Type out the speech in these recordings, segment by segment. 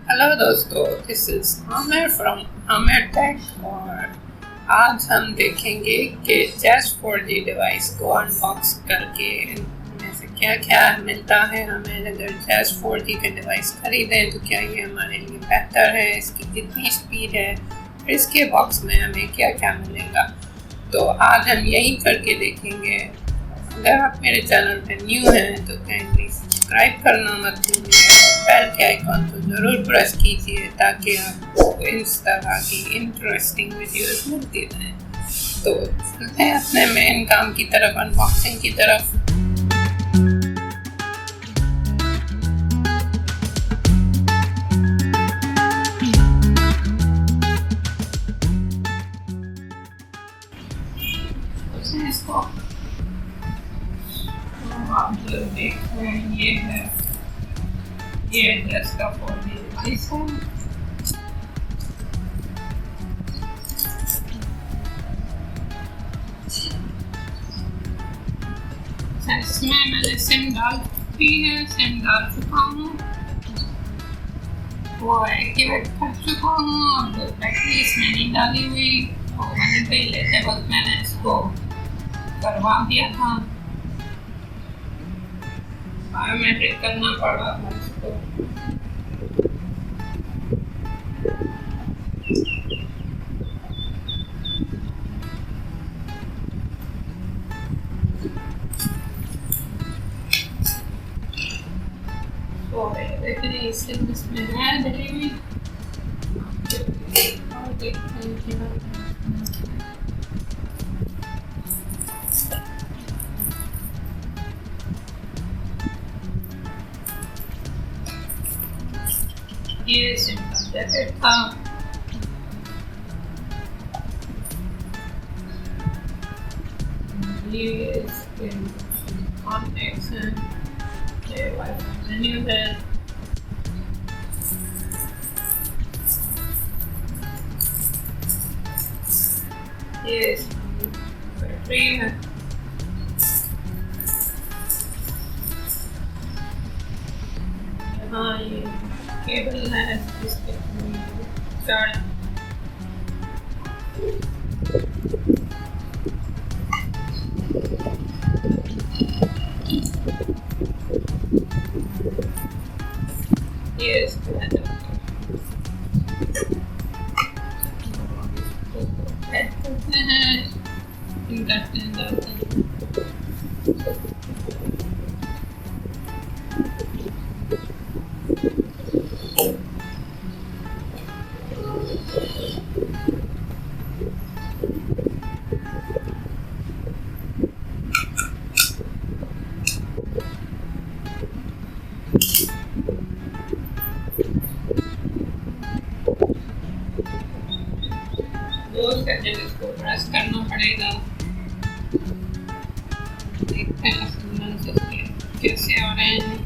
Hello दोस्तों, this is Aamir from Aamir tech और आज हम देखेंगे कि जस्ट 4G डिवाइस को अनबॉक्स करके इनमें से क्या क्या मिलता है हमें। अगर जस्ट 4G के डिवाइस खरीदें तो क्या ये हमारे लिए बेहतर है, इसकी कितनी स्पीड है, फिर इसके बॉक्स में हमें क्या क्या मिलेगा। तो आज हम यही करके देखेंगे। अगर आप मेरे चैनल पे न्यू हैं तो काइंडली सब्सक्राइब करना मत भूलिए और बेल के आइकॉन को ज़रूर प्रेस कीजिए ताकि आपको इस तरह की इंटरेस्टिंग वीडियोस मिलती रहें। तो चलते हैं अपने मेन काम की तरफ, अनबॉक्सिंग की तरफ। इसको आप जो देख रहे हैं ये है, ये एड्रेस का 4G डिवाइस है। इसमें मैंने सिम डाल दी है, सिम डाल चुका हूँ, वो एक्टिवेट कर चुका हूँ और बैटरी इसमें नहीं डाली हुई। तो मैंने पे लेते वक्त मैंने इसको करवा दिया था, बायोमेट्रिक करना पड़ा मुझको। तो देखिए इसमें है डिलीवरी और देखते हैं। ये सिंपल जैकेट था, ये इसके कॉन्टैक्ट्स हैं, ये वाईफाई मेन्यू है, ये इसकी बैटरी है, यहाँ ये केबल है जिसके चार्ज। ये इसको ऐड करते हैं, डालते हैं। इसको प्रेस करना पड़ेगा। देखते हैं कैसे हो रहे हैं।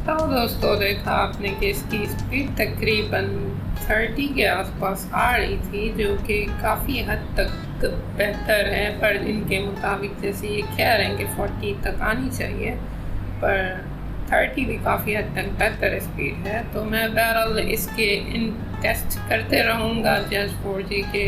तो दोस्तों देखा आपने कि इसकी स्पीड तकरीबन 30 के आसपास आ रही थी, जो कि काफ़ी हद तक बेहतर है। पर इनके मुताबिक जैसे ये कह रहे हैं कि 40 तक आनी चाहिए, पर 30 भी काफ़ी हद तक बेहतर स्पीड है। तो मैं बहरहाल इसके इन टेस्ट करते रहूँगा जस्ट 4G के,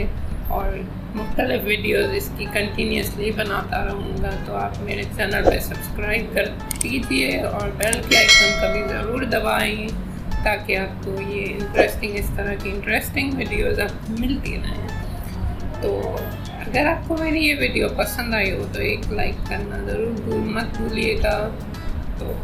और मुख्तलिफ वीडियोज़ इसकी कंटिन्यूसली बनाता रहूँगा। तो आप मेरे चैनल पे सब्सक्राइब कर दीजिए और बेल के आइकन का भी ज़रूर दबाएँ ताकि आपको ये इस तरह की इंटरेस्टिंग वीडियोज़ आपको मिलती रहें। तो अगर आपको मेरी ये वीडियो पसंद आई हो तो एक लाइक करना ज़रूर मत भूलिएगा। तो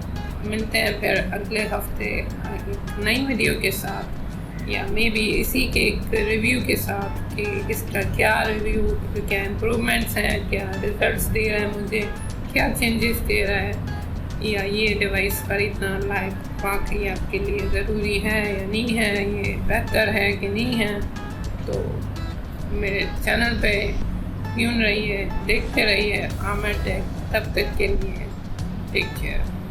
मिलते हैं फिर अगले हफ्ते एक नई वीडियो के साथ, या मे बी इसी के एक रिव्यू के साथ कि इसका क्या रिव्यू, क्या इम्प्रूवमेंट्स हैं, क्या रिजल्ट्स दे रहा है मुझे, क्या चेंजेस दे रहा है, या ये डिवाइस खरीदना लाइक वाकई आपके लिए ज़रूरी है या नहीं है, ये बेहतर है कि नहीं है। तो मेरे चैनल पे ट्यून रहिए, देखते रहिए आमिर टेक। तब तक के लिए टेक केयर।